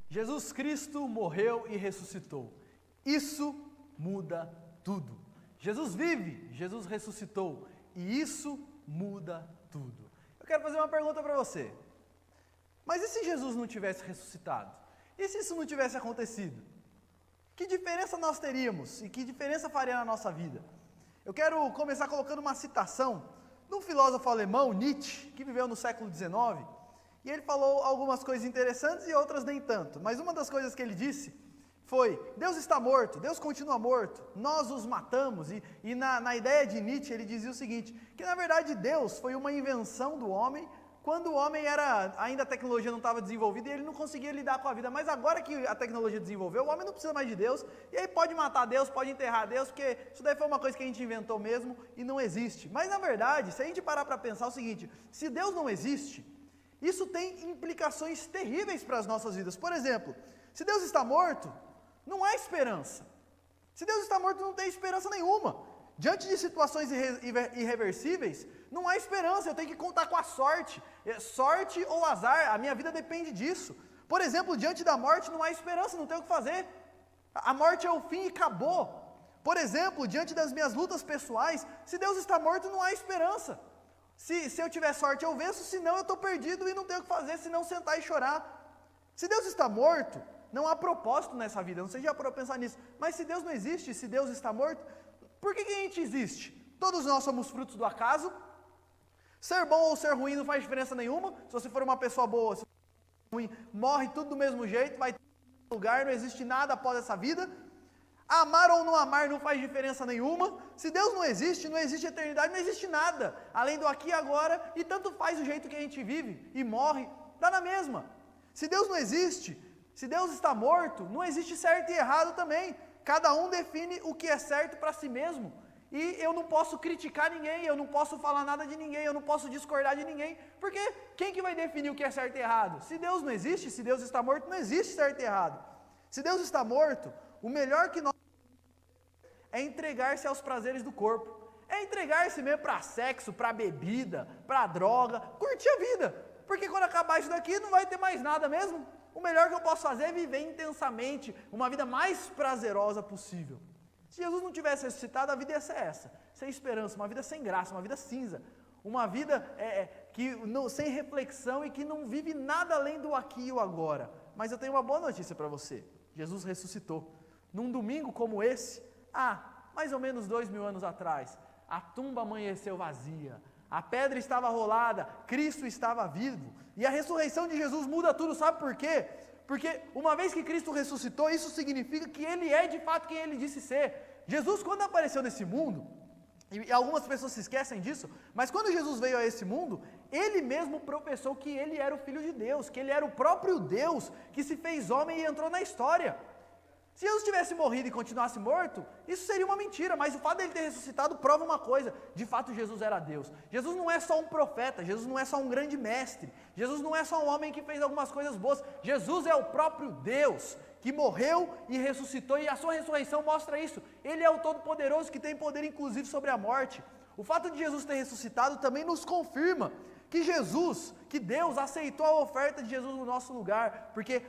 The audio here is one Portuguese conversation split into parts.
Jesus Cristo morreu e ressuscitou. Isso muda tudo. Jesus vive, Jesus ressuscitou e isso muda tudo. Eu quero fazer uma pergunta para você. Mas e se Jesus não tivesse ressuscitado? E se isso não tivesse acontecido? Que diferença nós teríamos e que diferença faria na nossa vida? Eu quero começar colocando uma citação de um filósofo alemão, Nietzsche, que viveu no século XIX, e ele falou algumas coisas interessantes e outras nem tanto, mas uma das coisas que ele disse foi: Deus está morto, Deus continua morto, nós os matamos, e na ideia de Nietzsche ele dizia o seguinte, que na verdade Deus foi uma invenção do homem, quando o homem ainda a tecnologia não estava desenvolvida e ele não conseguia lidar com a vida, mas agora que a tecnologia desenvolveu, o homem não precisa mais de Deus, e aí pode matar Deus, pode enterrar Deus, porque isso daí foi uma coisa que a gente inventou mesmo e não existe. Mas na verdade, se a gente parar para pensar o seguinte, se Deus não existe, isso tem implicações terríveis para as nossas vidas. Por exemplo, se Deus está morto, não há esperança. Se Deus está morto, não tem esperança nenhuma. Diante de situações irreversíveis, não há esperança, eu tenho que contar com a sorte. Sorte ou azar, a minha vida depende disso. Por exemplo, diante da morte não há esperança, não tem o que fazer. A morte é o fim e acabou. Por exemplo, diante das minhas lutas pessoais, se Deus está morto, não há esperança. Se eu tiver sorte, eu venço, senão eu estou perdido e não tenho o que fazer, senão sentar e chorar. Se Deus está morto, não há propósito nessa vida, não sei se já parou para pensar nisso, mas se Deus não existe, se Deus está morto, por que a gente existe? Todos nós somos frutos do acaso, ser bom ou ser ruim não faz diferença nenhuma, se você for uma pessoa boa, se você for ruim, morre tudo do mesmo jeito, vai ter lugar, não existe nada após essa vida, amar ou não amar não faz diferença nenhuma, se Deus não existe eternidade, não existe nada, além do aqui e agora, e tanto faz o jeito que a gente vive e morre, dá na mesma. Se Deus não existe, se Deus está morto, não existe certo e errado também, cada um define o que é certo para si mesmo, e eu não posso criticar ninguém, eu não posso falar nada de ninguém, eu não posso discordar de ninguém, porque quem que vai definir o que é certo e errado? Se Deus não existe, se Deus está morto, não existe certo e errado. Se Deus está morto, o melhor que nós é entregar-se aos prazeres do corpo, é entregar-se mesmo para sexo, para bebida, para droga, curtir a vida, porque quando acabar isso daqui não vai ter mais nada mesmo. O melhor que eu posso fazer é viver intensamente, uma vida mais prazerosa possível. Se Jesus não tivesse ressuscitado, a vida ia ser essa, sem esperança, uma vida sem graça, uma vida cinza, uma vida sem reflexão e que não vive nada além do aqui e o agora. Mas eu tenho uma boa notícia para você, Jesus ressuscitou. Num domingo como esse, mais ou menos 2000 anos atrás, a tumba amanheceu vazia, a pedra estava rolada, Cristo estava vivo, e a ressurreição de Jesus muda tudo, sabe por quê? Porque uma vez que Cristo ressuscitou, isso significa que Ele é de fato quem Ele disse ser. Jesus, quando apareceu nesse mundo, e algumas pessoas se esquecem disso, mas quando Jesus veio a esse mundo, Ele mesmo professou que Ele era o Filho de Deus, que Ele era o próprio Deus, que se fez homem e entrou na história. Se Jesus tivesse morrido e continuasse morto, isso seria uma mentira, mas o fato dele ter ressuscitado prova uma coisa, de fato Jesus era Deus. Jesus não é só um profeta, Jesus não é só um grande mestre, Jesus não é só um homem que fez algumas coisas boas, Jesus é o próprio Deus, que morreu e ressuscitou, e a sua ressurreição mostra isso. Ele é o Todo-Poderoso que tem poder inclusive sobre a morte. O fato de Jesus ter ressuscitado também nos confirma que Deus aceitou a oferta de Jesus no nosso lugar, porque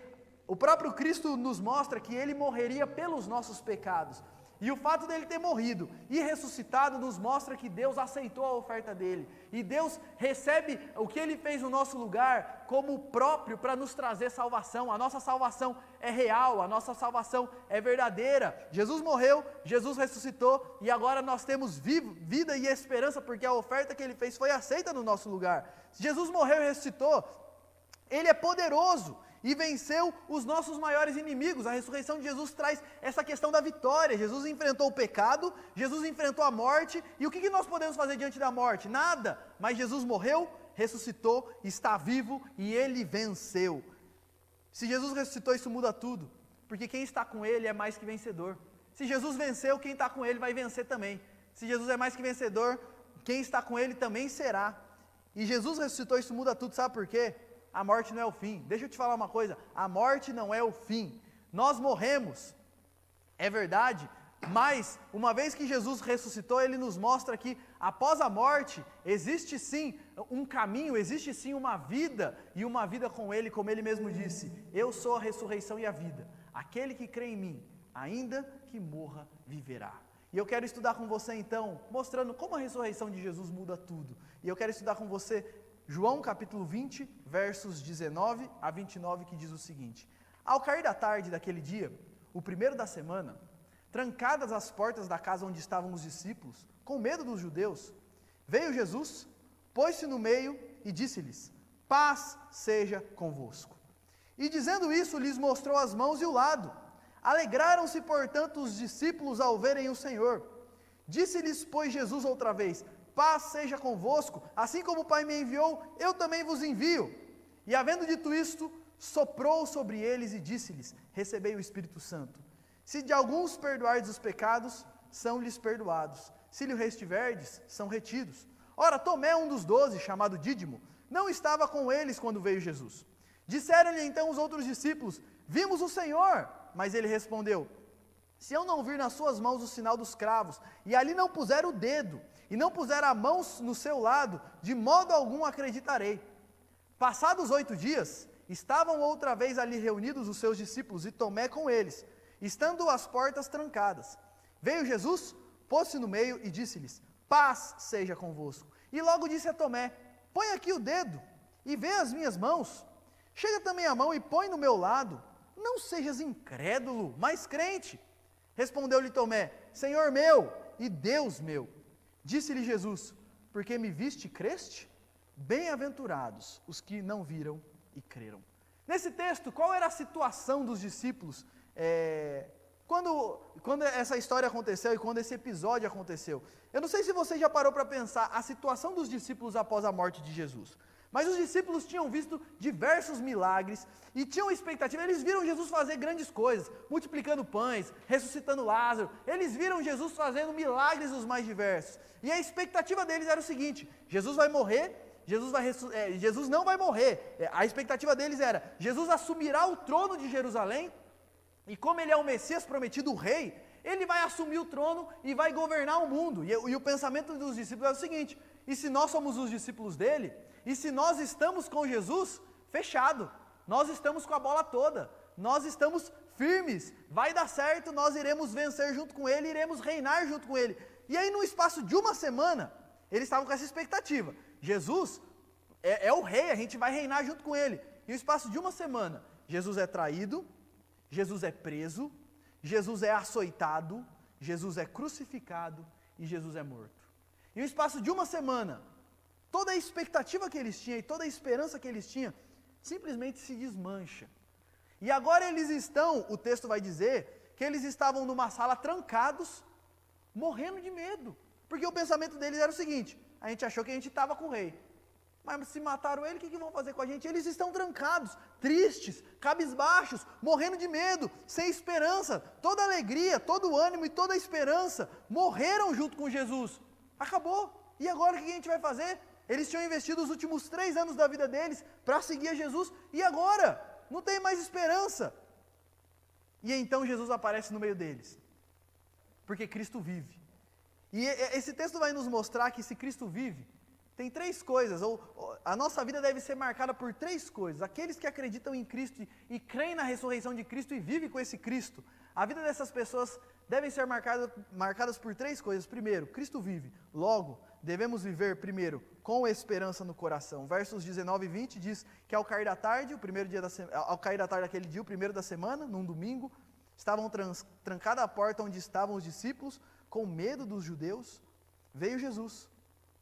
o próprio Cristo nos mostra que Ele morreria pelos nossos pecados. E o fato dele ter morrido e ressuscitado nos mostra que Deus aceitou a oferta dele. E Deus recebe o que Ele fez no nosso lugar como próprio para nos trazer salvação. A nossa salvação é real, a nossa salvação é verdadeira. Jesus morreu, Jesus ressuscitou e agora nós temos vida e esperança porque a oferta que Ele fez foi aceita no nosso lugar. Jesus morreu e ressuscitou, Ele é poderoso e venceu os nossos maiores inimigos. A ressurreição de Jesus traz essa questão da vitória. Jesus enfrentou o pecado, Jesus enfrentou a morte, e o que nós podemos fazer diante da morte? Nada, mas Jesus morreu, ressuscitou, está vivo e Ele venceu. Se Jesus ressuscitou, isso muda tudo, porque quem está com Ele é mais que vencedor. Se Jesus venceu, quem está com Ele vai vencer também. Se Jesus é mais que vencedor, quem está com Ele também será. E Jesus ressuscitou, isso muda tudo, sabe por quê? A morte não é o fim. Deixa eu te falar uma coisa, a morte não é o fim. Nós morremos, é verdade, mas uma vez que Jesus ressuscitou, Ele nos mostra que após a morte, existe sim um caminho, existe sim uma vida, e uma vida com Ele, como Ele mesmo disse, eu sou a ressurreição e a vida, aquele que crê em mim, ainda que morra, viverá. E eu quero estudar com você então, mostrando como a ressurreição de Jesus muda tudo, e eu quero estudar com você João capítulo 20, versos 19 a 29, que diz o seguinte: ao cair da tarde daquele dia, o primeiro da semana, trancadas as portas da casa onde estavam os discípulos, com medo dos judeus, veio Jesus, pôs-se no meio e disse-lhes: paz seja convosco. E dizendo isso, lhes mostrou as mãos e o lado. Alegraram-se, portanto, os discípulos ao verem o Senhor. Disse-lhes, pois, Jesus outra vez: paz seja convosco, assim como o Pai me enviou, eu também vos envio. E havendo dito isto, soprou sobre eles e disse-lhes: recebei o Espírito Santo. Se de alguns perdoardes os pecados, são-lhes perdoados. Se lhe restiverdes, são retidos. Ora, Tomé, um dos 12, chamado Dídimo, não estava com eles quando veio Jesus. Disseram-lhe então os outros discípulos: vimos o Senhor. Mas ele respondeu: se eu não vir nas suas mãos o sinal dos cravos, e ali não puser o dedo, e não puser a mão no seu lado, de modo algum acreditarei. Passados 8 dias, estavam outra vez ali reunidos os seus discípulos, e Tomé com eles, estando as portas trancadas. Veio Jesus, pôs-se no meio e disse-lhes: paz seja convosco. E logo disse a Tomé: põe aqui o dedo, e vê as minhas mãos. Chega também a mão e põe no meu lado. Não sejas incrédulo, mas crente. Respondeu-lhe Tomé: Senhor meu e Deus meu. Disse-lhe Jesus: porque me viste e creste? Bem-aventurados os que não viram e creram. Nesse texto, qual era a situação dos discípulos quando essa história aconteceu e quando esse episódio aconteceu? Eu não sei se você já parou para pensar a situação dos discípulos após a morte de Jesus. Mas os discípulos tinham visto diversos milagres e tinham expectativa, eles viram Jesus fazer grandes coisas, multiplicando pães, ressuscitando Lázaro, eles viram Jesus fazendo milagres os mais diversos, e a expectativa deles era o seguinte: Jesus vai morrer, Jesus não vai morrer, a expectativa deles era: Jesus assumirá o trono de Jerusalém, e como ele é o Messias prometido, o rei, ele vai assumir o trono e vai governar o mundo, e o pensamento dos discípulos é o seguinte: e se nós somos os discípulos dele, e se nós estamos com Jesus, fechado, nós estamos com a bola toda, nós estamos firmes, vai dar certo, nós iremos vencer junto com ele, iremos reinar junto com ele. E aí no espaço de uma semana, eles estavam com essa expectativa: Jesus é o rei, a gente vai reinar junto com ele. E no espaço de uma semana, Jesus é traído, Jesus é preso, Jesus é açoitado, Jesus é crucificado e Jesus é morto. E no espaço de uma semana, toda a expectativa que eles tinham e toda a esperança que eles tinham, simplesmente se desmancha. E agora eles estão, o texto vai dizer, que eles estavam numa sala trancados, morrendo de medo. Porque o pensamento deles era o seguinte: a gente achou que a gente estava com o rei, mas se mataram ele, o que vão fazer com a gente? Eles estão trancados, tristes, cabisbaixos, morrendo de medo, sem esperança. Toda a alegria, todo o ânimo e toda a esperança morreram junto com Jesus. Acabou. E agora o que a gente vai fazer? Eles tinham investido os últimos 3 anos da vida deles para seguir a Jesus, e agora? Não tem mais esperança. E então Jesus aparece no meio deles, porque Cristo vive. E esse texto vai nos mostrar que se Cristo vive, tem 3 coisas, a nossa vida deve ser marcada por 3 coisas. Aqueles que acreditam em Cristo e creem na ressurreição de Cristo e vivem com esse Cristo, a vida dessas pessoas devem ser marcadas por 3 coisas. Primeiro, Cristo vive. Logo, devemos viver, primeiro, com esperança no coração. Versos 19 e 20 diz que ao cair da tarde, daquele dia, o primeiro da semana, num domingo, estavam trancada a porta onde estavam os discípulos, com medo dos judeus. Veio Jesus,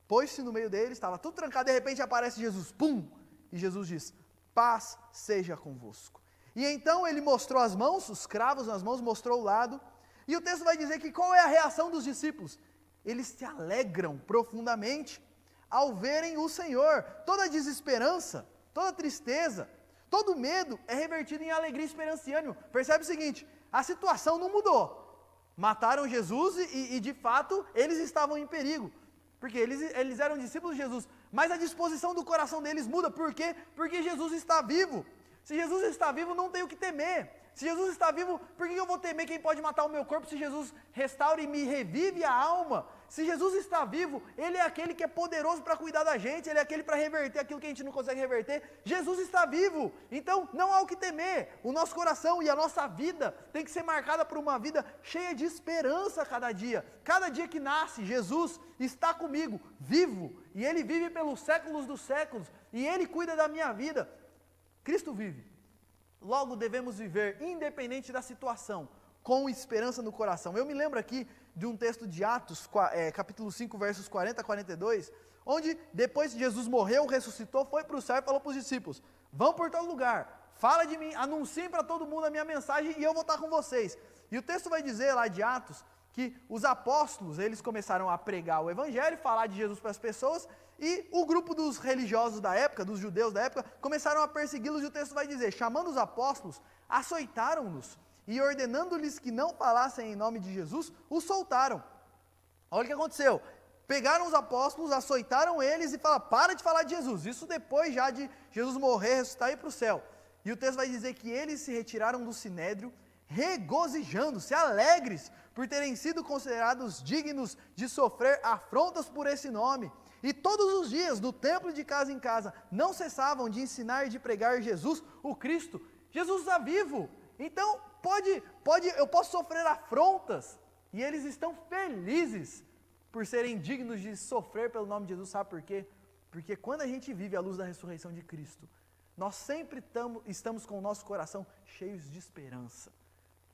pôs-se no meio deles, estava tudo trancado, de repente aparece Jesus, pum! E Jesus diz: paz seja convosco. E então ele mostrou as mãos, os cravos nas mãos, mostrou o lado, e o texto vai dizer que qual é a reação dos discípulos? Eles se alegram profundamente ao verem o Senhor. Toda desesperança, toda tristeza, todo medo é revertido em alegria, esperança e ânimo. Percebe o seguinte: a situação não mudou. Mataram Jesus e de fato eles estavam em perigo, porque eles eram discípulos de Jesus, mas a disposição do coração deles muda. Por quê? Porque Jesus está vivo. Se Jesus está vivo, não tem o que temer. Se Jesus está vivo, por que eu vou temer quem pode matar o meu corpo se Jesus restaura e me revive a alma? Se Jesus está vivo, Ele é aquele que é poderoso para cuidar da gente, Ele é aquele para reverter aquilo que a gente não consegue reverter. Jesus está vivo, então não há o que temer. O nosso coração e a nossa vida tem que ser marcada por uma vida cheia de esperança a cada dia. Cada dia que nasce, Jesus está comigo, vivo, e Ele vive pelos séculos dos séculos, e Ele cuida da minha vida. Cristo vive. Logo devemos viver, independente da situação, com esperança no coração. Eu me lembro aqui de um texto de Atos, capítulo 5, versos 40 a 42, onde depois que Jesus morreu, ressuscitou, foi para o céu e falou para os discípulos, vão por todo lugar, fala de mim, anunciem para todo mundo a minha mensagem e eu vou estar com vocês. E o texto vai dizer lá de Atos, que os apóstolos, eles começaram a pregar o evangelho, falar de Jesus para as pessoas, e o grupo dos religiosos da época, dos judeus da época, começaram a persegui-los, e o texto vai dizer, chamando os apóstolos, açoitaram-nos, e ordenando-lhes que não falassem em nome de Jesus, os soltaram. Olha o que aconteceu, pegaram os apóstolos, açoitaram eles e falaram, para de falar de Jesus, isso depois já de Jesus morrer, ressuscitar e ir para o céu. E o texto vai dizer que eles se retiraram do sinédrio, regozijando-se, alegres, por terem sido considerados dignos de sofrer afrontas por esse nome. E todos os dias, no templo de casa em casa, não cessavam de ensinar e de pregar Jesus, o Cristo. Jesus está vivo, então eu posso sofrer afrontas, e eles estão felizes por serem dignos de sofrer pelo nome de Jesus, sabe por quê? Porque quando a gente vive à luz da ressurreição de Cristo, nós sempre estamos com o nosso coração cheios de esperança.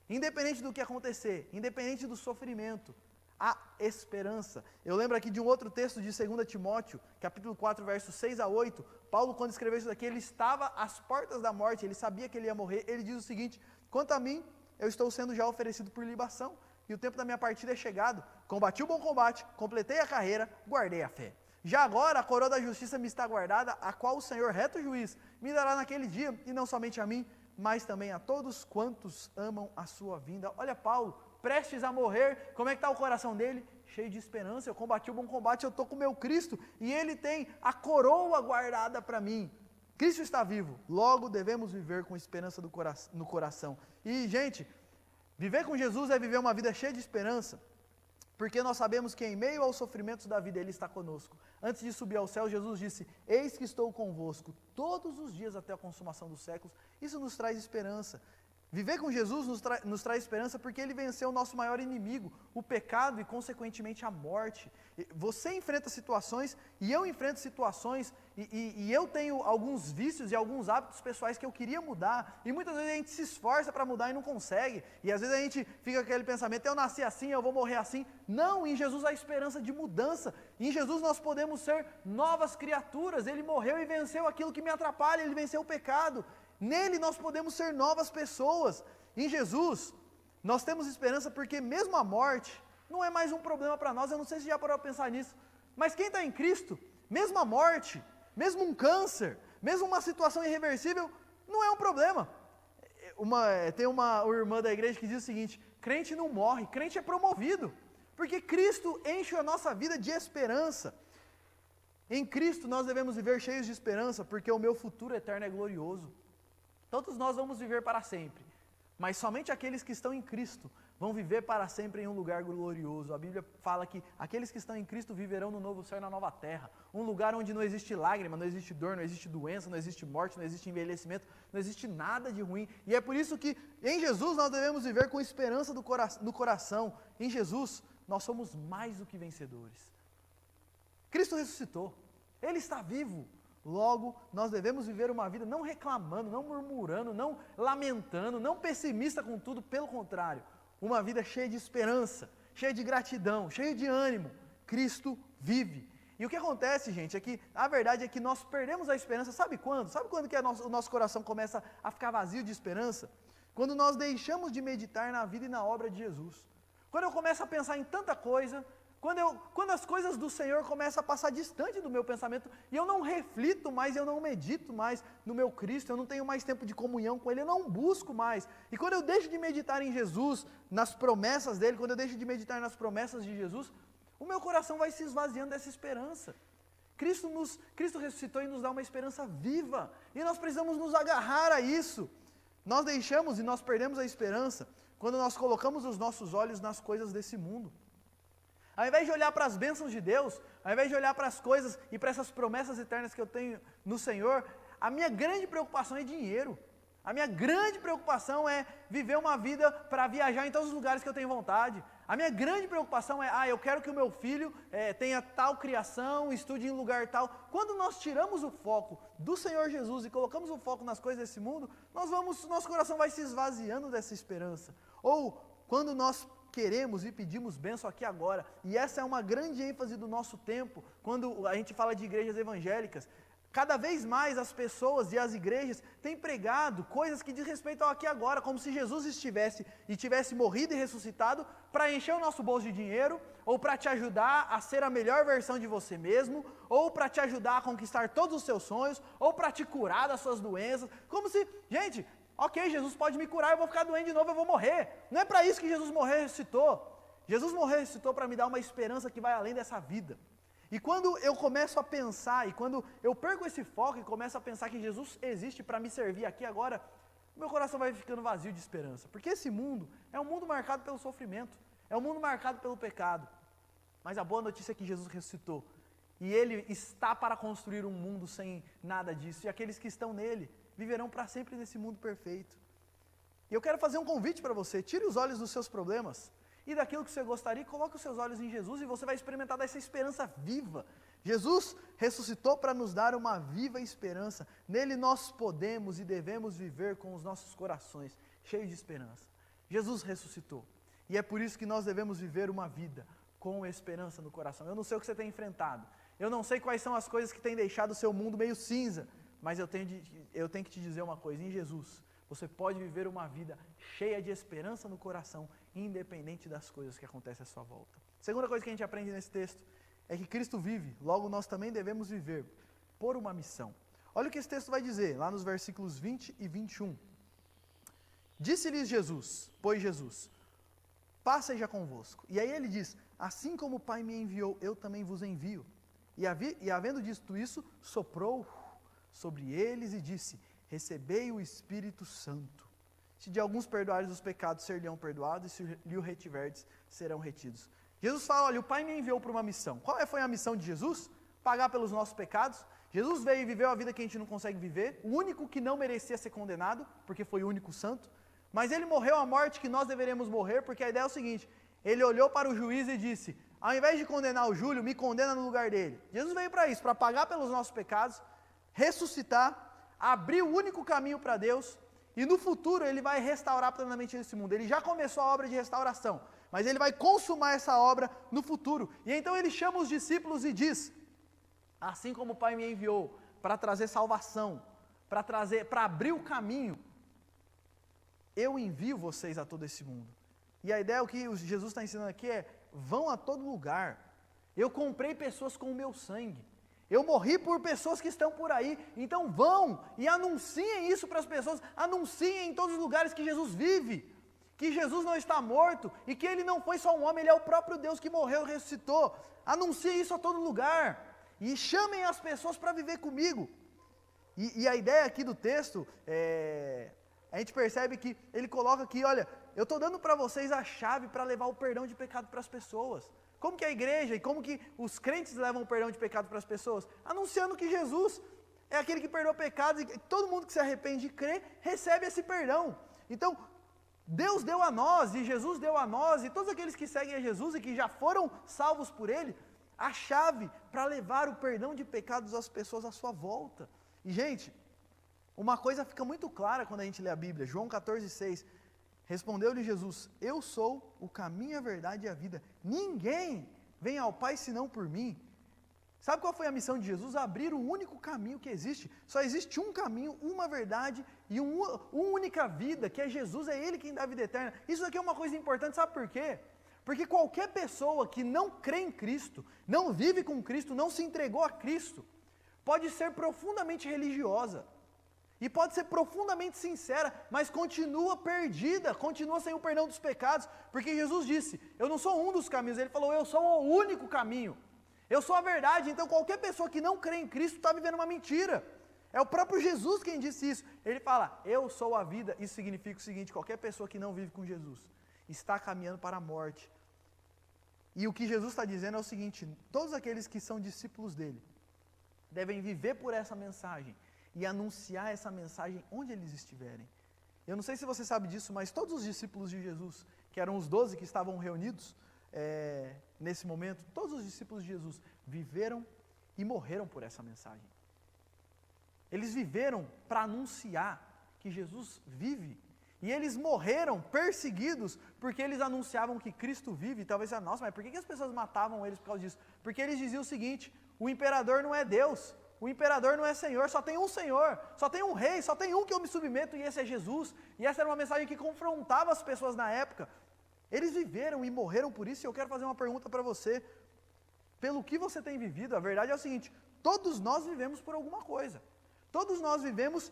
Independente do que acontecer, independente do sofrimento, há esperança. Eu lembro aqui de um outro texto de 2 Timóteo, capítulo 4, versos 6 a 8, Paulo, quando escreveu isso daqui, ele estava às portas da morte, ele sabia que ele ia morrer, ele diz o seguinte, quanto a mim, eu estou sendo já oferecido por libação, e o tempo da minha partida é chegado, combati o bom combate, completei a carreira, guardei a fé. Já agora a coroa da justiça me está guardada, a qual o Senhor, reto juiz, me dará naquele dia, e não somente a mim, mas também a todos quantos amam a sua vinda. Olha Paulo, prestes a morrer, como é que está o coração dele? Cheio de esperança, eu combati o bom combate, eu estou com o meu Cristo, e Ele tem a coroa guardada para mim. Cristo está vivo, logo devemos viver com esperança no coração. E gente, viver com Jesus é viver uma vida cheia de esperança, porque nós sabemos que em meio aos sofrimentos da vida Ele está conosco. Antes de subir ao céu, Jesus disse, eis que estou convosco todos os dias até a consumação dos séculos. Isso nos traz esperança. Viver com Jesus nos traz esperança porque Ele venceu o nosso maior inimigo, o pecado e consequentemente a morte. Você enfrenta situações e eu enfrento situações e eu tenho alguns vícios e alguns hábitos pessoais que eu queria mudar e muitas vezes a gente se esforça para mudar e não consegue. E às vezes a gente fica com aquele pensamento, eu nasci assim, eu vou morrer assim. Não, em Jesus há esperança de mudança. Em Jesus nós podemos ser novas criaturas. Ele morreu e venceu aquilo que me atrapalha, Ele venceu o pecado. Nele nós podemos ser novas pessoas. Em Jesus, nós temos esperança porque mesmo a morte não é mais um problema para nós. Eu não sei se já parou para pensar nisso. Mas quem está em Cristo, mesmo a morte, mesmo um câncer, mesmo uma situação irreversível, não é um problema. Tem uma irmã da igreja que diz o seguinte, crente não morre, crente é promovido. Porque Cristo enche a nossa vida de esperança. Em Cristo nós devemos viver cheios de esperança, porque o meu futuro eterno é glorioso. Todos nós vamos viver para sempre, mas somente aqueles que estão em Cristo vão viver para sempre em um lugar glorioso. A Bíblia fala que aqueles que estão em Cristo viverão no novo céu e na nova terra, um lugar onde não existe lágrima, não existe dor, não existe doença, não existe morte, não existe envelhecimento, não existe nada de ruim. E é por isso que em Jesus nós devemos viver com esperança no coração. Em Jesus nós somos mais do que vencedores. Cristo ressuscitou, Ele está vivo. Logo, nós devemos viver uma vida não reclamando, não murmurando, não lamentando, não pessimista com tudo, pelo contrário, uma vida cheia de esperança, cheia de gratidão, cheia de ânimo. Cristo vive. E o que acontece, gente, é que a verdade é que nós perdemos a esperança, sabe quando? Sabe quando que o nosso coração começa a ficar vazio de esperança? Quando nós deixamos de meditar na vida e na obra de Jesus. Quando eu começo a pensar em tanta coisa, quando as coisas do Senhor começam a passar distante do meu pensamento, e eu não reflito mais, eu não medito mais no meu Cristo, eu não tenho mais tempo de comunhão com Ele, eu não busco mais. E quando eu deixo de meditar em Jesus, nas promessas dEle, quando eu deixo de meditar nas promessas de Jesus, o meu coração vai se esvaziando dessa esperança. Cristo ressuscitou e nos dá uma esperança viva, e nós precisamos nos agarrar a isso. Nós deixamos e nós perdemos a esperança quando nós colocamos os nossos olhos nas coisas desse mundo. Ao invés de olhar para as bênçãos de Deus, ao invés de olhar para as coisas e para essas promessas eternas que eu tenho no Senhor, a minha grande preocupação é dinheiro. A minha grande preocupação é viver uma vida para viajar em todos os lugares que eu tenho vontade. A minha grande preocupação é, eu quero que o meu filho tenha tal criação, estude em lugar tal. Quando nós tiramos o foco do Senhor Jesus e colocamos o foco nas coisas desse mundo, nosso coração vai se esvaziando dessa esperança. Ou quando nós queremos e pedimos bênção aqui agora, e essa é uma grande ênfase do nosso tempo, quando a gente fala de igrejas evangélicas, cada vez mais as pessoas e as igrejas têm pregado coisas que diz respeito ao aqui e agora, como se Jesus tivesse morrido e ressuscitado para encher o nosso bolso de dinheiro, ou para te ajudar a ser a melhor versão de você mesmo, ou para te ajudar a conquistar todos os seus sonhos, ou para te curar das suas doenças, como se, gente, ok, Jesus pode me curar, eu vou ficar doente de novo, eu vou morrer. Não é para isso que Jesus morreu e ressuscitou. Jesus morreu e ressuscitou para me dar uma esperança que vai além dessa vida. E quando eu começo a pensar, e quando eu perco esse foco e começo a pensar que Jesus existe para me servir aqui agora, meu coração vai ficando vazio de esperança. Porque esse mundo é um mundo marcado pelo sofrimento, é um mundo marcado pelo pecado. Mas a boa notícia é que Jesus ressuscitou. E Ele está para construir um mundo sem nada disso. E aqueles que estão nele viverão para sempre nesse mundo perfeito. E eu quero fazer um convite para você, tire os olhos dos seus problemas, e daquilo que você gostaria, coloque os seus olhos em Jesus e você vai experimentar dessa esperança viva. Jesus ressuscitou para nos dar uma viva esperança. Nele nós podemos e devemos viver com os nossos corações cheios de esperança. Jesus ressuscitou. E é por isso que nós devemos viver uma vida com esperança no coração. Eu não sei o que você tem enfrentado. Eu não sei quais são as coisas que têm deixado o seu mundo meio cinza. Mas eu tenho que te dizer uma coisa, em Jesus, você pode viver uma vida cheia de esperança no coração, independente das coisas que acontecem à sua volta. Segunda coisa que a gente aprende nesse texto é que Cristo vive, logo nós também devemos viver por uma missão. Olha o que esse texto vai dizer, lá nos versículos 20 e 21. Disse-lhes Jesus, paz seja convosco. E aí ele diz, assim como o Pai me enviou, eu também vos envio. E havendo dito isso, soprou sobre eles e disse, recebei o Espírito Santo. Se de alguns perdoares os pecados, ser-lhe-ão perdoados, e se lhe o retiverdes, serão retidos. Jesus fala, olha, o Pai me enviou para uma missão. Qual foi a missão de Jesus? Pagar pelos nossos pecados. Jesus veio e viveu a vida que a gente não consegue viver, o único que não merecia ser condenado, porque foi o único santo, mas ele morreu a morte que nós deveríamos morrer, porque a ideia é o seguinte, ele olhou para o juiz e disse, ao invés de condenar o Júlio, me condena no lugar dele. Jesus veio para isso, para pagar pelos nossos pecados, ressuscitar, abrir o único caminho para Deus, e no futuro ele vai restaurar plenamente esse mundo. Ele já começou a obra de restauração, mas ele vai consumar essa obra no futuro. E então ele chama os discípulos e diz, assim como o Pai me enviou para trazer salvação, para abrir o caminho, eu envio vocês a todo esse mundo. E a ideia, o que Jesus está ensinando aqui é, vão a todo lugar. Eu comprei pessoas com o meu sangue. Eu morri por pessoas que estão por aí, então vão e anunciem isso para as pessoas, anunciem em todos os lugares que Jesus vive, que Jesus não está morto e que Ele não foi só um homem, Ele é o próprio Deus que morreu e ressuscitou. Anunciem isso a todo lugar e chamem as pessoas para viver comigo. E a ideia aqui do texto, a gente percebe que ele coloca aqui, olha, eu estou dando para vocês a chave para levar o perdão de pecado para as pessoas. Como que a igreja e como que os crentes levam o perdão de pecado para as pessoas? Anunciando que Jesus é aquele que perdoa pecados e todo mundo que se arrepende e crê, recebe esse perdão. Então, Deus deu a nós e Jesus deu a nós e todos aqueles que seguem a Jesus e que já foram salvos por Ele, a chave para levar o perdão de pecados às pessoas à sua volta. E gente, uma coisa fica muito clara quando a gente lê a Bíblia, João 14,6, respondeu-lhe Jesus, eu sou o caminho, a verdade e a vida, ninguém vem ao Pai senão por mim. Sabe qual foi a missão de Jesus? Abrir o único caminho que existe, só existe um caminho, uma verdade e uma única vida, que é Jesus, é Ele quem dá a vida eterna. Isso aqui é uma coisa importante, sabe por quê? Porque qualquer pessoa que não crê em Cristo, não vive com Cristo, não se entregou a Cristo, pode ser profundamente religiosa, e pode ser profundamente sincera, mas continua perdida, continua sem o perdão dos pecados, porque Jesus disse, eu não sou um dos caminhos, Ele falou, eu sou o único caminho, eu sou a verdade, então qualquer pessoa que não crê em Cristo está vivendo uma mentira, É o próprio Jesus quem disse isso. Ele fala, eu sou a vida. Isso significa o seguinte, qualquer pessoa que não vive com Jesus está caminhando para a morte. E o que Jesus está dizendo é o seguinte, todos aqueles que são discípulos dele, devem viver por essa mensagem e anunciar essa mensagem onde eles estiverem. Eu não sei se você sabe disso, mas todos os discípulos de Jesus, que eram os 12 que estavam reunidos nesse momento, todos os discípulos de Jesus viveram e morreram por essa mensagem. Eles viveram para anunciar que Jesus vive. E eles morreram perseguidos porque eles anunciavam que Cristo vive. E talvez você, nossa, mas por que as pessoas matavam eles por causa disso? Porque eles diziam o seguinte, o imperador não é Deus, o imperador não é Senhor, só tem um Senhor, só tem um rei, só tem um que eu me submeto e esse é Jesus. E essa era uma mensagem que confrontava as pessoas na época. Eles viveram e morreram por isso, e eu quero fazer uma pergunta para você. Pelo que você tem vivido, a verdade é o seguinte, todos nós vivemos por alguma coisa. Todos nós vivemos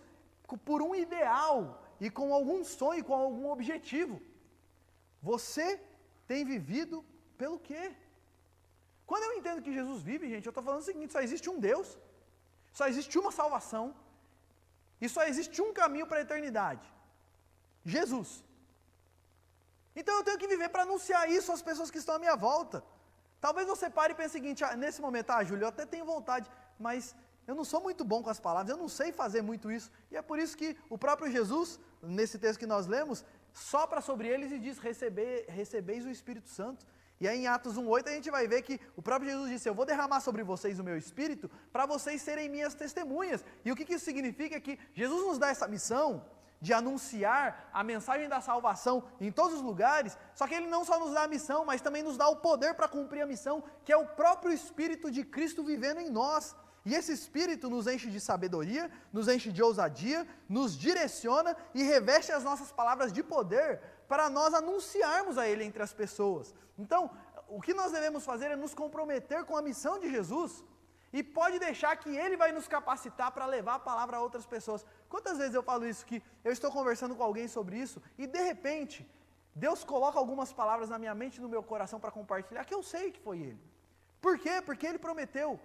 por um ideal e com algum sonho, com algum objetivo. Você tem vivido pelo quê? Quando eu entendo que Jesus vive, gente, eu estou falando o seguinte, só existe um Deus, só existe uma salvação, e só existe um caminho para a eternidade. Jesus. Então eu tenho que viver para anunciar isso às pessoas que estão à minha volta. Talvez você pare e pense o seguinte, nesse momento, Júlio, eu até tenho vontade, mas eu não sou muito bom com as palavras, eu não sei fazer muito isso, e é por isso que o próprio Jesus, nesse texto que nós lemos, sopra sobre eles e diz, recebeis o Espírito Santo. E aí em Atos 1,8 a gente vai ver que o próprio Jesus disse, eu vou derramar sobre vocês o meu Espírito, para vocês serem minhas testemunhas. E o que isso significa é que Jesus nos dá essa missão de anunciar a mensagem da salvação em todos os lugares, só que Ele não só nos dá a missão, mas também nos dá o poder para cumprir a missão, que é o próprio Espírito de Cristo vivendo em nós. E esse Espírito nos enche de sabedoria, nos enche de ousadia, nos direciona e reveste as nossas palavras de poder para nós anunciarmos a Ele entre as pessoas. Então, o que nós devemos fazer é nos comprometer com a missão de Jesus e pode deixar que Ele vai nos capacitar para levar a palavra a outras pessoas. Quantas vezes eu falo isso, que eu estou conversando com alguém sobre isso e de repente Deus coloca algumas palavras na minha mente e no meu coração para compartilhar, que eu sei que foi Ele. Por quê? Porque Ele prometeu.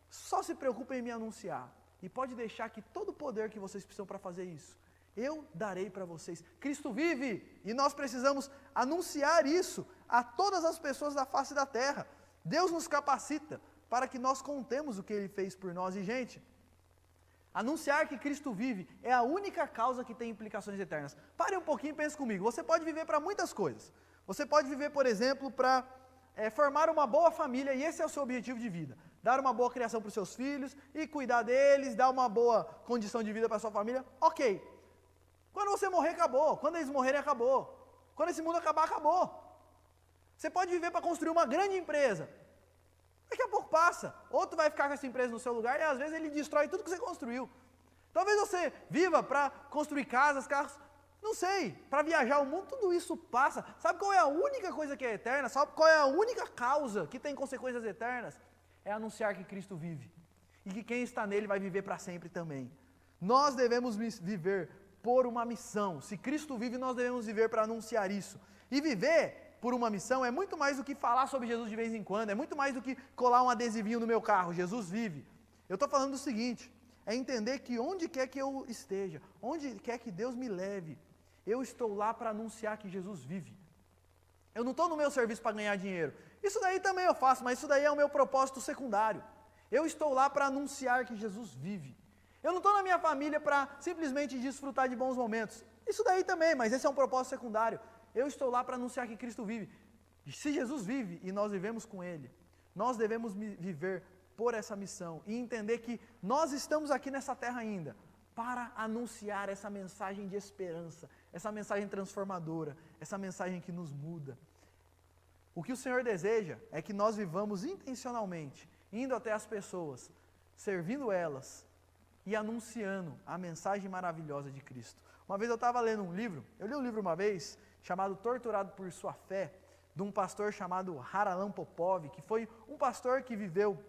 Só se preocupem em me anunciar. E pode deixar que todo o poder que vocês precisam para fazer isso, eu darei para vocês. Cristo vive e nós precisamos anunciar isso a todas as pessoas da face da terra. Deus nos capacita para que nós contemos o que Ele fez por nós. E gente, anunciar que Cristo vive é a única causa que tem implicações eternas. Pare um pouquinho e pense comigo. Você pode viver para muitas coisas. Você pode viver, por exemplo, para formar uma boa família, e esse é o seu objetivo de vida. Dar uma boa criação para os seus filhos, e cuidar deles, dar uma boa condição de vida para a sua família. Ok. Quando você morrer, acabou. Quando eles morrerem, acabou. Quando esse mundo acabar, acabou. Você pode viver para construir uma grande empresa. Daqui a pouco passa. Outro vai ficar com essa empresa no seu lugar, e às vezes ele destrói tudo que você construiu. Talvez você viva para construir casas, carros, não sei, para viajar o mundo, tudo isso passa. Sabe qual é a única coisa que é eterna? Sabe qual é a única causa que tem consequências eternas? É anunciar que Cristo vive. E que quem está nele vai viver para sempre também. Nós devemos viver por uma missão. Se Cristo vive, nós devemos viver para anunciar isso. E viver por uma missão é muito mais do que falar sobre Jesus de vez em quando. É muito mais do que colar um adesivinho no meu carro. Jesus vive. Eu estou falando do seguinte, é entender que onde quer que eu esteja, onde quer que Deus me leve, eu estou lá para anunciar que Jesus vive. Eu não estou no meu serviço para ganhar dinheiro. Isso daí também eu faço, mas isso daí é o meu propósito secundário. Eu estou lá para anunciar que Jesus vive. Eu não estou na minha família para simplesmente desfrutar de bons momentos. Isso daí também, mas esse é um propósito secundário. Eu estou lá para anunciar que Cristo vive. Se Jesus vive e nós vivemos com Ele, nós devemos viver por essa missão e entender que nós estamos aqui nessa terra ainda para anunciar essa mensagem de esperança, essa mensagem transformadora, essa mensagem que nos muda. O que o Senhor deseja é que nós vivamos intencionalmente, indo até as pessoas, servindo elas e anunciando a mensagem maravilhosa de Cristo. Uma vez eu estava lendo um livro, eu li um livro uma vez, chamado Torturado por Sua Fé, de um pastor chamado Haralan Popov, que foi um pastor que viveu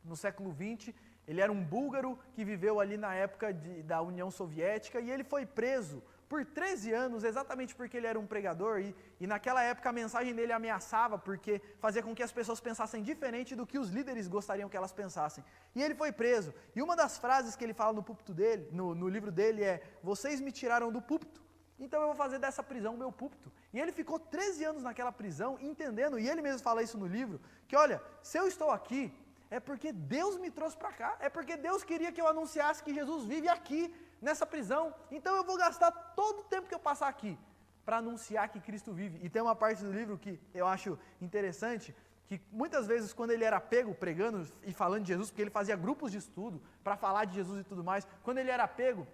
no século XX. Ele era um búlgaro que viveu ali na época da União Soviética e ele foi preso por 13 anos, exatamente porque ele era um pregador e naquela época a mensagem dele ameaçava, porque fazia com que as pessoas pensassem diferente do que os líderes gostariam que elas pensassem. E ele foi preso. E uma das frases que ele fala no púlpito dele, no livro dele é: vocês me tiraram do púlpito, então eu vou fazer dessa prisão meu púlpito. E ele ficou 13 anos naquela prisão, entendendo, e ele mesmo fala isso no livro, que olha, se eu estou aqui, é porque Deus me trouxe para cá, é porque Deus queria que eu anunciasse que Jesus vive aqui, nessa prisão, então eu vou gastar todo o tempo que eu passar aqui, para anunciar que Cristo vive. E tem uma parte do livro que eu acho interessante, que muitas vezes quando ele era pego pregando e falando de Jesus, porque ele fazia grupos de estudo, para falar de Jesus e tudo mais, quando ele era pego,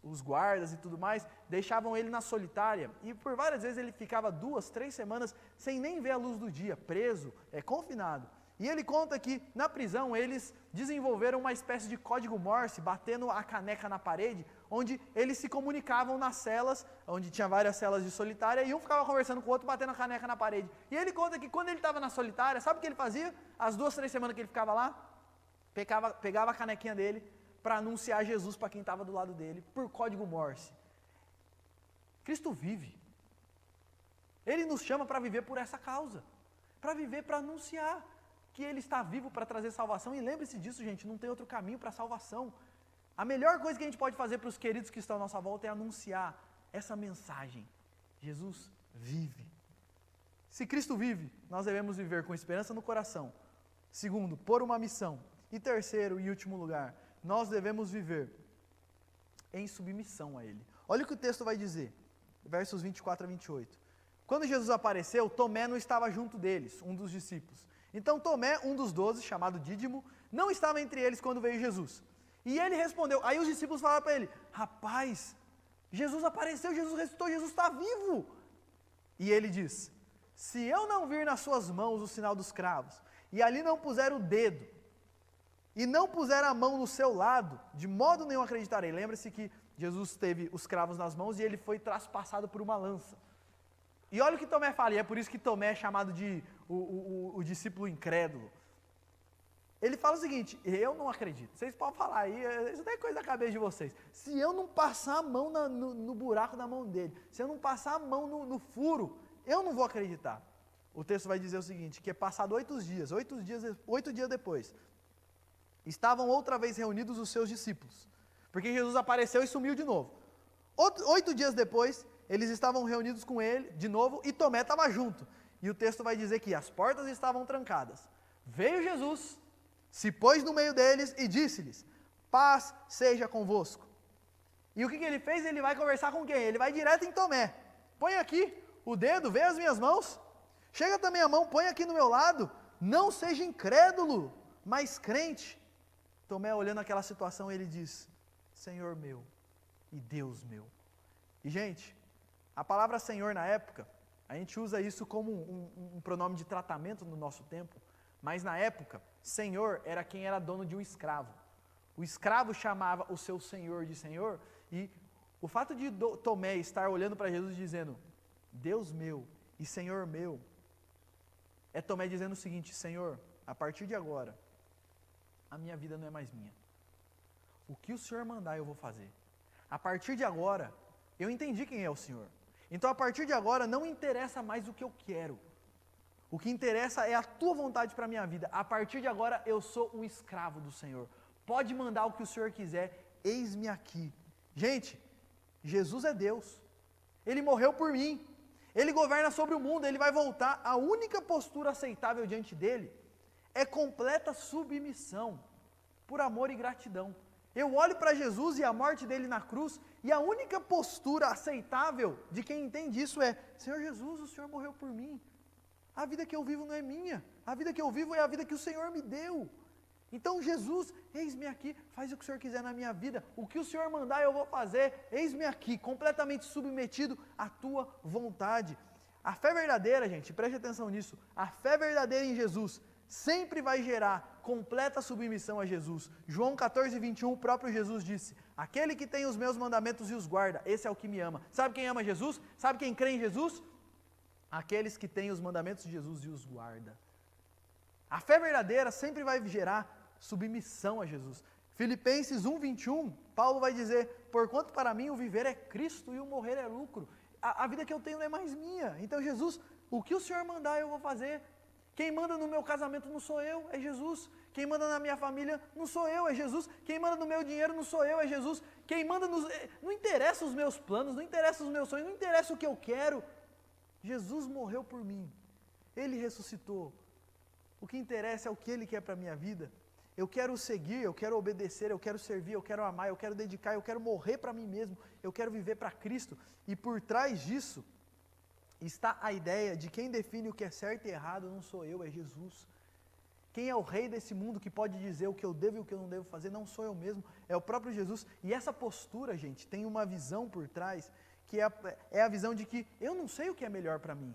os guardas e tudo mais, deixavam ele na solitária, e por várias vezes ele ficava 2, 3 semanas, sem nem ver a luz do dia, preso, confinado. E ele conta que na prisão eles desenvolveram uma espécie de código Morse, batendo a caneca na parede, onde eles se comunicavam nas celas, onde tinha várias celas de solitária, e um ficava conversando com o outro, batendo a caneca na parede. E ele conta que quando ele estava na solitária, sabe o que ele fazia? As 2, 3 semanas que ele ficava lá, pegava a canequinha dele, para anunciar Jesus para quem estava do lado dele, por código Morse. Cristo vive. Ele nos chama para viver por essa causa, para viver para anunciar que Ele está vivo para trazer salvação, e lembre-se disso, gente, não tem outro caminho para a salvação. A melhor coisa que a gente pode fazer para os queridos que estão à nossa volta é anunciar essa mensagem: Jesus vive. Se Cristo vive, nós devemos viver com esperança no coração. Segundo, por uma missão. E terceiro e último lugar, nós devemos viver em submissão a Ele. Olha o que o texto vai dizer, versos 24 a 28. Quando Jesus apareceu, Tomé não estava junto deles, um dos discípulos. Então Tomé, um dos 12, chamado Dídimo, não estava entre eles quando veio Jesus. E ele respondeu, aí os discípulos falaram para ele: rapaz, Jesus apareceu, Jesus ressuscitou, Jesus está vivo. E ele diz: se eu não vir nas suas mãos o sinal dos cravos, e ali não puser o dedo, e não puser a mão no seu lado, de modo nenhum acreditarei. Lembre-se que Jesus teve os cravos nas mãos e ele foi traspassado por uma lança. E olha o que Tomé fala, e é por isso que Tomé é chamado de o discípulo incrédulo. Ele fala o seguinte: eu não acredito. Vocês podem falar aí, isso daí é coisa da cabeça de vocês. Se eu não passar a mão no buraco da mão dele, se eu não passar a mão no furo, eu não vou acreditar. O texto vai dizer o seguinte, que é passado 8 dias depois, estavam outra vez reunidos os seus discípulos, porque Jesus apareceu e sumiu de novo. 8 dias depois, eles estavam reunidos com ele de novo e Tomé estava junto. E o texto vai dizer que as portas estavam trancadas. Veio Jesus, se pôs no meio deles e disse-lhes: paz seja convosco. E o que ele fez? Ele vai conversar com quem? Ele vai direto em Tomé. Põe aqui o dedo, vê as minhas mãos. Chega também a mão, põe aqui no meu lado. Não seja incrédulo, mas crente. Tomé, olhando aquela situação, ele diz: Senhor meu e Deus meu. E gente, a palavra Senhor na época, a gente usa isso como um pronome de tratamento no nosso tempo, mas na época, Senhor era quem era dono de um escravo. O escravo chamava o seu senhor de Senhor, e o fato de Tomé estar olhando para Jesus dizendo: Deus meu e Senhor meu, é Tomé dizendo o seguinte: Senhor, a partir de agora, a minha vida não é mais minha. O que o Senhor mandar eu vou fazer. A partir de agora, eu entendi quem é o Senhor. Então a partir de agora não interessa mais o que eu quero. O que interessa é a tua vontade para a minha vida. A partir de agora eu sou um escravo do Senhor. Pode mandar o que o Senhor quiser, eis-me aqui. Gente, Jesus é Deus. Ele morreu por mim. Ele governa sobre o mundo, ele vai voltar. A única postura aceitável diante dele é completa submissão, por amor e gratidão. Eu olho para Jesus e a morte dele na cruz, e a única postura aceitável de quem entende isso é: Senhor Jesus, o Senhor morreu por mim. A vida que eu vivo não é minha, a vida que eu vivo é a vida que o Senhor me deu. Então Jesus, eis-me aqui, faz o que o Senhor quiser na minha vida, o que o Senhor mandar eu vou fazer, eis-me aqui, completamente submetido à tua vontade. A fé verdadeira, gente, preste atenção nisso, a fé verdadeira em Jesus sempre vai gerar completa submissão a Jesus. João 14, 21, o próprio Jesus disse: aquele que tem os meus mandamentos e os guarda, esse é o que me ama. Sabe quem ama Jesus? Sabe quem crê em Jesus? Aqueles que têm os mandamentos de Jesus e os guarda. A fé verdadeira sempre vai gerar submissão a Jesus. Filipenses 1:21, Paulo vai dizer, porquanto para mim o viver é Cristo e o morrer é lucro. A vida que eu tenho não é mais minha. Então Jesus, o que o Senhor mandar eu vou fazer. Quem manda no meu casamento não sou eu, é Jesus. Quem manda na minha família não sou eu, é Jesus. Quem manda no meu dinheiro não sou eu, é Jesus. Quem manda nos... Não interessa os meus planos, não interessa os meus sonhos, não interessa o que eu quero. Jesus morreu por mim. Ele ressuscitou. O que interessa é o que Ele quer para a minha vida. Eu quero seguir, eu quero obedecer, eu quero servir, eu quero amar, eu quero dedicar, eu quero morrer para mim mesmo, eu quero viver para Cristo. E por trás disso está a ideia de quem define o que é certo e errado não sou eu, é Jesus. Quem é o rei desse mundo que pode dizer o que eu devo e o que eu não devo fazer não sou eu mesmo, é o próprio Jesus. E essa postura, gente, tem uma visão por trás, que é a visão de que eu não sei o que é melhor para mim.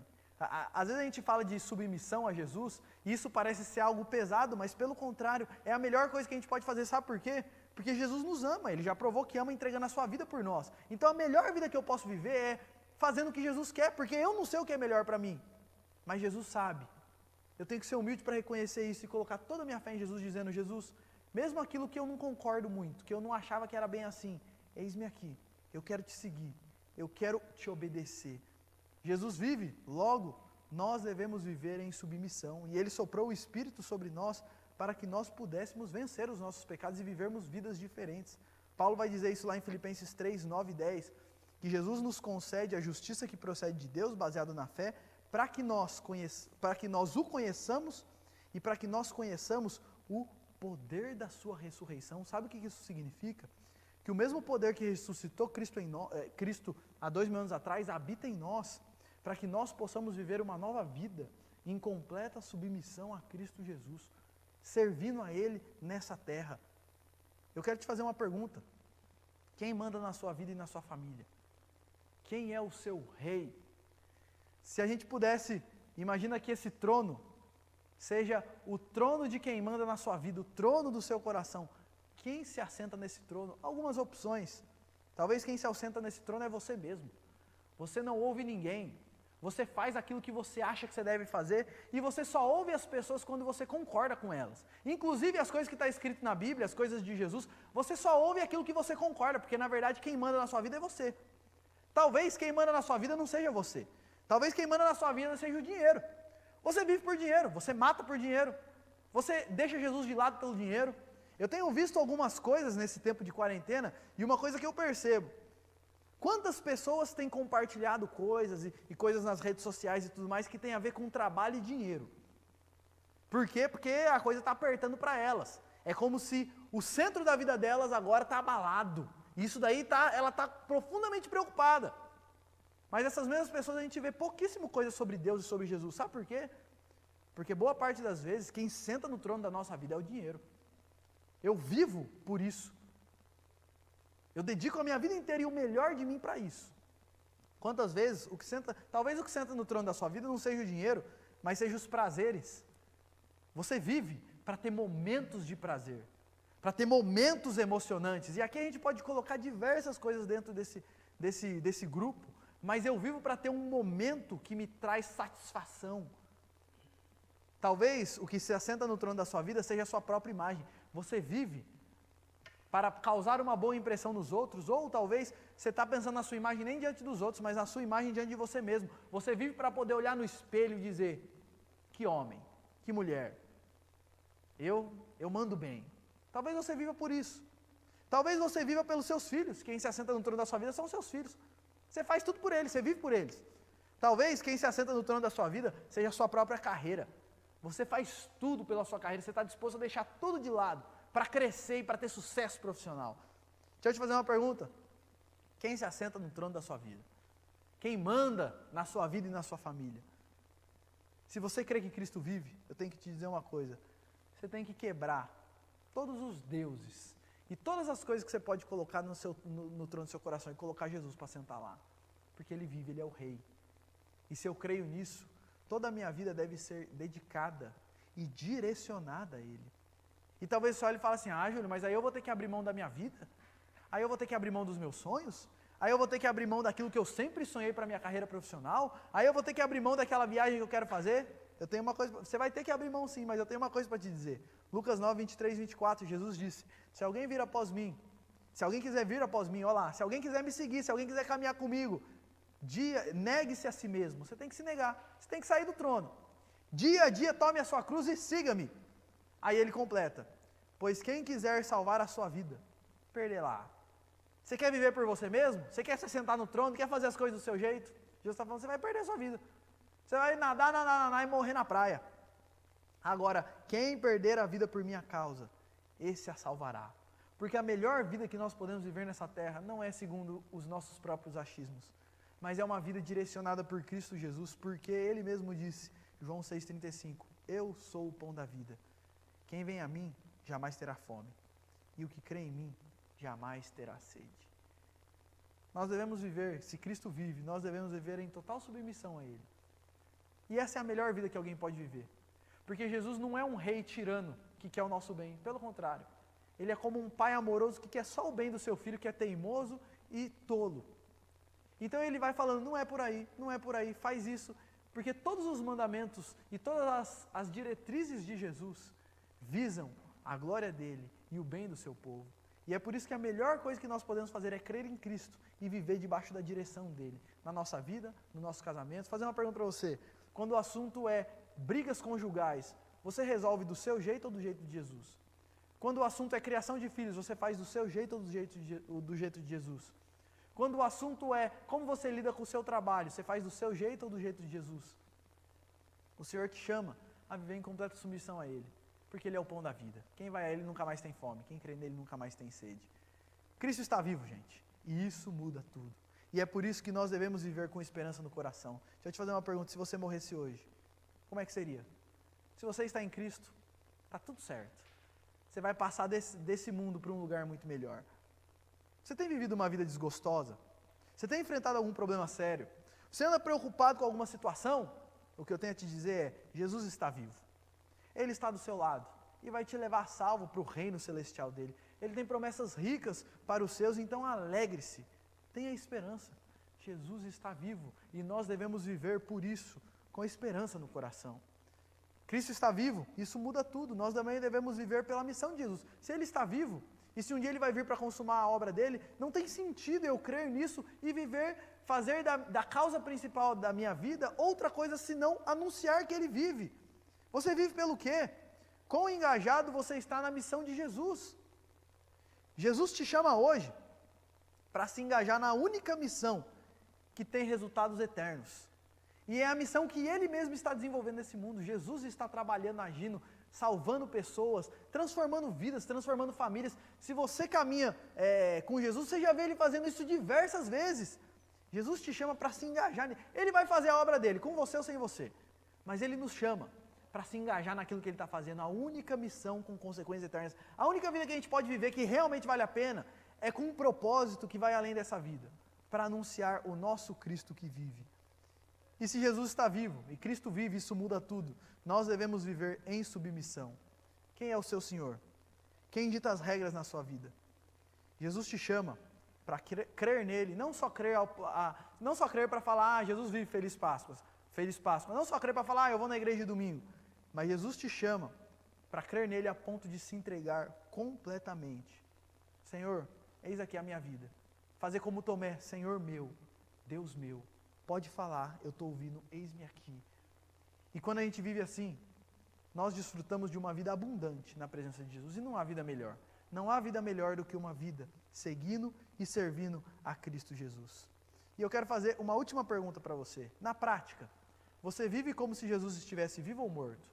Às vezes a gente fala de submissão a Jesus, e isso parece ser algo pesado, mas pelo contrário, é a melhor coisa que a gente pode fazer, sabe por quê? Porque Jesus nos ama, Ele já provou que ama entregando a sua vida por nós. Então a melhor vida que eu posso viver é fazendo o que Jesus quer, porque eu não sei o que é melhor para mim, mas Jesus sabe. Eu tenho que ser humilde para reconhecer isso e colocar toda a minha fé em Jesus, dizendo, Jesus, mesmo aquilo que eu não concordo muito, que eu não achava que era bem assim, eis-me aqui, eu quero te seguir, eu quero te obedecer. Jesus vive, logo, nós devemos viver em submissão, e Ele soprou o Espírito sobre nós, para que nós pudéssemos vencer os nossos pecados e vivermos vidas diferentes. Paulo vai dizer isso lá em Filipenses 3, 9 e 10, que Jesus nos concede a justiça que procede de Deus, baseado na fé, para que nós o conheçamos, e para que nós conheçamos o poder da sua ressurreição. Sabe o que isso significa? Que o mesmo poder que ressuscitou Cristo há 2000 anos atrás, habita em nós, para que nós possamos viver uma nova vida, em completa submissão a Cristo Jesus, servindo a Ele nessa terra. Eu quero te fazer uma pergunta. Quem manda na sua vida e na sua família? Quem é o seu rei? Se a gente pudesse, imagina que esse trono seja o trono de quem manda na sua vida, o trono do seu coração. Quem se assenta nesse trono? Algumas opções. Talvez quem se assenta nesse trono é você mesmo. Você não ouve ninguém. Você faz aquilo que você acha que você deve fazer e você só ouve as pessoas quando você concorda com elas. Inclusive as coisas que está escrito na Bíblia, as coisas de Jesus, você só ouve aquilo que você concorda, porque na verdade quem manda na sua vida é você. Talvez quem manda na sua vida não seja você. Talvez quem manda na sua vida seja o dinheiro. Você vive por dinheiro, você mata por dinheiro, você deixa Jesus de lado pelo dinheiro. Eu tenho visto algumas coisas nesse tempo de quarentena e uma coisa que eu percebo. Quantas pessoas têm compartilhado coisas e coisas nas redes sociais e tudo mais que tem a ver com trabalho e dinheiro? Por quê? Porque a coisa está apertando para elas. É como se o centro da vida delas agora está abalado. E isso daí ela está profundamente preocupada. Mas essas mesmas pessoas a gente vê pouquíssimo coisa sobre Deus e sobre Jesus. Sabe por quê? Porque boa parte das vezes quem senta no trono da nossa vida é o dinheiro. Eu vivo por isso. Eu dedico a minha vida inteira e o melhor de mim para isso. Quantas vezes, talvez o que senta no trono da sua vida não seja o dinheiro, mas seja os prazeres. Você vive para ter momentos de prazer, para ter momentos emocionantes. E aqui a gente pode colocar diversas coisas dentro desse grupo, mas eu vivo para ter um momento que me traz satisfação. Talvez o que se assenta no trono da sua vida seja a sua própria imagem. Você vive para causar uma boa impressão nos outros, ou talvez você está pensando na sua imagem nem diante dos outros, mas na sua imagem diante de você mesmo. Você vive para poder olhar no espelho e dizer, que homem, que mulher, eu mando bem. Talvez você viva por isso. Talvez você viva pelos seus filhos. Quem se assenta no trono da sua vida são os seus filhos. Você faz tudo por eles, você vive por eles. Talvez quem se assenta no trono da sua vida seja a sua própria carreira. Você faz tudo pela sua carreira, você está disposto a deixar tudo de lado para crescer e para ter sucesso profissional. Deixa eu te fazer uma pergunta. Quem se assenta no trono da sua vida? Quem manda na sua vida e na sua família? Se você crê que Cristo vive, eu tenho que te dizer uma coisa. Você tem que quebrar todos os deuses e todas as coisas que você pode colocar no trono do seu coração e colocar Jesus para sentar lá. Porque Ele vive, Ele é o Rei. E se eu creio nisso, toda a minha vida deve ser dedicada e direcionada a Ele. E talvez só ele fale assim, Júlio, mas aí eu vou ter que abrir mão da minha vida? Aí eu vou ter que abrir mão dos meus sonhos? Aí eu vou ter que abrir mão daquilo que eu sempre sonhei para a minha carreira profissional? Aí eu vou ter que abrir mão daquela viagem que eu quero fazer? eu tenho uma coisa, você vai ter que abrir mão sim, mas eu tenho uma coisa para te dizer. Lucas 9, 23, 24, Jesus disse, se alguém vir após mim, se alguém quiser vir após mim, olha lá, se alguém quiser me seguir, se alguém quiser caminhar comigo, negue-se a si mesmo, você tem que se negar, você tem que sair do trono. Dia a dia tome a sua cruz e siga-me. Aí ele completa, pois quem quiser salvar a sua vida, perderá. Você quer viver por você mesmo? Você quer se sentar no trono, quer fazer as coisas do seu jeito? Jesus está falando, você vai perder a sua vida. Você vai nadar e morrer na praia. Agora, quem perder a vida por minha causa, esse a salvará. Porque a melhor vida que nós podemos viver nessa terra não é segundo os nossos próprios achismos, mas é uma vida direcionada por Cristo Jesus, porque Ele mesmo disse, João 6,35, eu sou o pão da vida. Quem vem a mim jamais terá fome, e o que crê em mim jamais terá sede. Nós devemos viver, se Cristo vive, nós devemos viver em total submissão a Ele. E essa é a melhor vida que alguém pode viver. Porque Jesus não é um rei tirano que quer o nosso bem, pelo contrário. Ele é como um pai amoroso que quer só o bem do seu filho, que é teimoso e tolo. Então ele vai falando, não é por aí, faz isso. Porque todos os mandamentos e todas as diretrizes de Jesus visam a glória dele e o bem do seu povo. E é por isso que a melhor coisa que nós podemos fazer é crer em Cristo e viver debaixo da direção dele. Na nossa vida, no nosso casamento. Vou fazer uma pergunta para você. Quando o assunto é brigas conjugais, você resolve do seu jeito ou do jeito de Jesus? Quando o assunto é criação de filhos, você faz do seu jeito ou do jeito de Jesus? Quando o assunto é como você lida com o seu trabalho, você faz do seu jeito ou do jeito de Jesus? O Senhor te chama a viver em completa submissão a Ele, porque Ele é o pão da vida. Quem vai a Ele nunca mais tem fome, quem crê nele nunca mais tem sede. Cristo está vivo, gente, e isso muda tudo. E é por isso que nós devemos viver com esperança no coração. Deixa eu te fazer uma pergunta, se você morresse hoje, como é que seria? Se você está em Cristo, está tudo certo. Você vai passar desse mundo para um lugar muito melhor. Você tem vivido uma vida desgostosa? Você tem enfrentado algum problema sério? Você anda preocupado com alguma situação? O que eu tenho a te dizer é, Jesus está vivo. Ele está do seu lado e vai te levar salvo para o reino celestial dele. Ele tem promessas ricas para os seus, então alegre-se. Tenha esperança. Jesus está vivo e nós devemos viver por isso, com esperança no coração. Cristo está vivo, isso muda tudo. Nós também devemos viver pela missão de Jesus. Se Ele está vivo, e se um dia Ele vai vir para consumar a obra dele, não tem sentido eu crer nisso e viver, fazer da causa principal da minha vida outra coisa senão anunciar que Ele vive. Você vive pelo quê? Quão engajado você está na missão de Jesus? Jesus te chama hoje para se engajar na única missão que tem resultados eternos. E é a missão que Ele mesmo está desenvolvendo nesse mundo. Jesus está trabalhando, agindo, salvando pessoas, transformando vidas, transformando famílias. Se você caminha com Jesus, você já vê Ele fazendo isso diversas vezes. Jesus te chama para se engajar. Ele vai fazer a obra dele, com você ou sem você. Mas Ele nos chama para se engajar naquilo que Ele está fazendo. A única missão com consequências eternas. A única vida que a gente pode viver que realmente vale a pena é com um propósito que vai além dessa vida. Para anunciar o nosso Cristo que vive. E se Jesus está vivo, e Cristo vive, isso muda tudo. Nós devemos viver em submissão. Quem é o seu Senhor? Quem dita as regras na sua vida? Jesus te chama para crer nele, não só crer para falar, Jesus vive, Feliz Páscoa. Não só crer para falar, eu vou na igreja de domingo. Mas Jesus te chama para crer nele a ponto de se entregar completamente. Senhor, eis aqui a minha vida. Fazer como Tomé, Senhor meu, Deus meu. Pode falar, eu estou ouvindo, eis-me aqui. E quando a gente vive assim, nós desfrutamos de uma vida abundante na presença de Jesus. E não há vida melhor. Não há vida melhor do que uma vida seguindo e servindo a Cristo Jesus. E eu quero fazer uma última pergunta para você. Na prática, você vive como se Jesus estivesse vivo ou morto?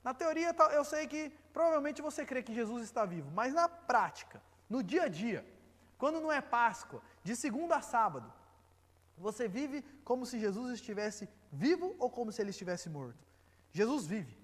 Na teoria, eu sei que provavelmente você crê que Jesus está vivo. Mas na prática, no dia a dia, quando não é Páscoa, de segunda a sábado, você vive como se Jesus estivesse vivo ou como se Ele estivesse morto? Jesus vive.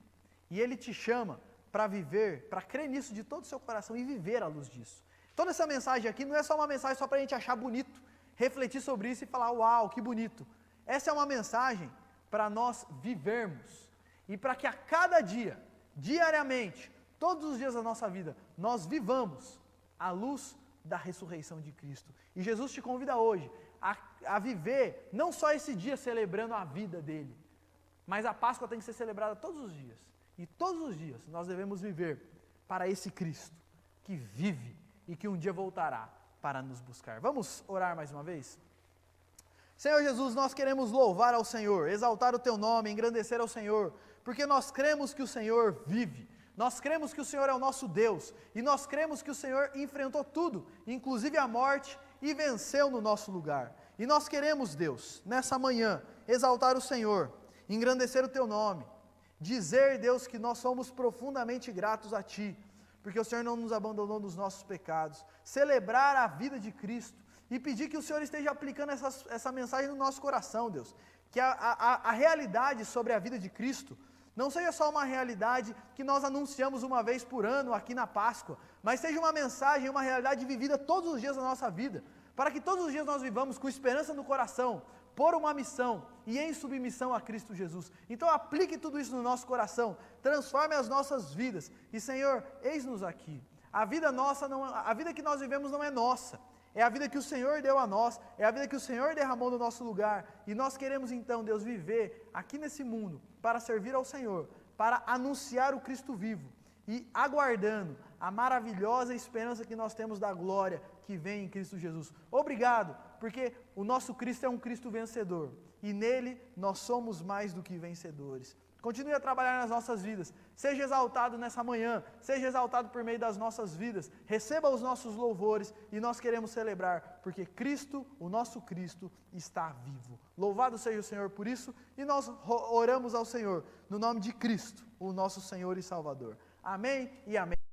E Ele te chama para viver, para crer nisso de todo o seu coração e viver à luz disso. Toda essa mensagem aqui não é só uma mensagem só para a gente achar bonito, refletir sobre isso e falar, uau, que bonito. Essa é uma mensagem para nós vivermos. E para que a cada dia, diariamente, todos os dias da nossa vida, nós vivamos à luz da ressurreição de Cristo. E Jesus te convida hoje a viver, não só esse dia celebrando a vida dele, mas a Páscoa tem que ser celebrada todos os dias. E todos os dias nós devemos viver para esse Cristo que vive e que um dia voltará para nos buscar. Vamos orar mais uma vez? Senhor Jesus, nós queremos louvar ao Senhor, exaltar o Teu nome, engrandecer ao Senhor, porque nós cremos que o Senhor vive, nós cremos que o Senhor é o nosso Deus, e nós cremos que o Senhor enfrentou tudo, inclusive a morte, e venceu no nosso lugar. E nós queremos, Deus, nessa manhã, exaltar o Senhor, engrandecer o Teu nome, dizer, Deus, que nós somos profundamente gratos a Ti, porque o Senhor não nos abandonou nos nossos pecados, celebrar a vida de Cristo, e pedir que o Senhor esteja aplicando essa mensagem no nosso coração, Deus, que a realidade sobre a vida de Cristo não seja só uma realidade que nós anunciamos uma vez por ano aqui na Páscoa, mas seja uma mensagem, uma realidade vivida todos os dias da nossa vida, para que todos os dias nós vivamos com esperança no coração, por uma missão e em submissão a Cristo Jesus. Então aplique tudo isso no nosso coração, transforme as nossas vidas, e Senhor, eis-nos aqui. A vida nossa a vida que nós vivemos não é nossa, é a vida que o Senhor deu a nós, é a vida que o Senhor derramou no nosso lugar, e nós queremos então, Deus, viver aqui nesse mundo, para servir ao Senhor, para anunciar o Cristo vivo, e aguardando a maravilhosa esperança que nós temos da glória que vem em Cristo Jesus. Obrigado, porque o nosso Cristo é um Cristo vencedor, e nele nós somos mais do que vencedores. Continue a trabalhar nas nossas vidas, seja exaltado nessa manhã, seja exaltado por meio das nossas vidas, receba os nossos louvores, e nós queremos celebrar, porque Cristo, o nosso Cristo, está vivo. Louvado seja o Senhor por isso, e nós oramos ao Senhor, no nome de Cristo, o nosso Senhor e Salvador. Amém e amém.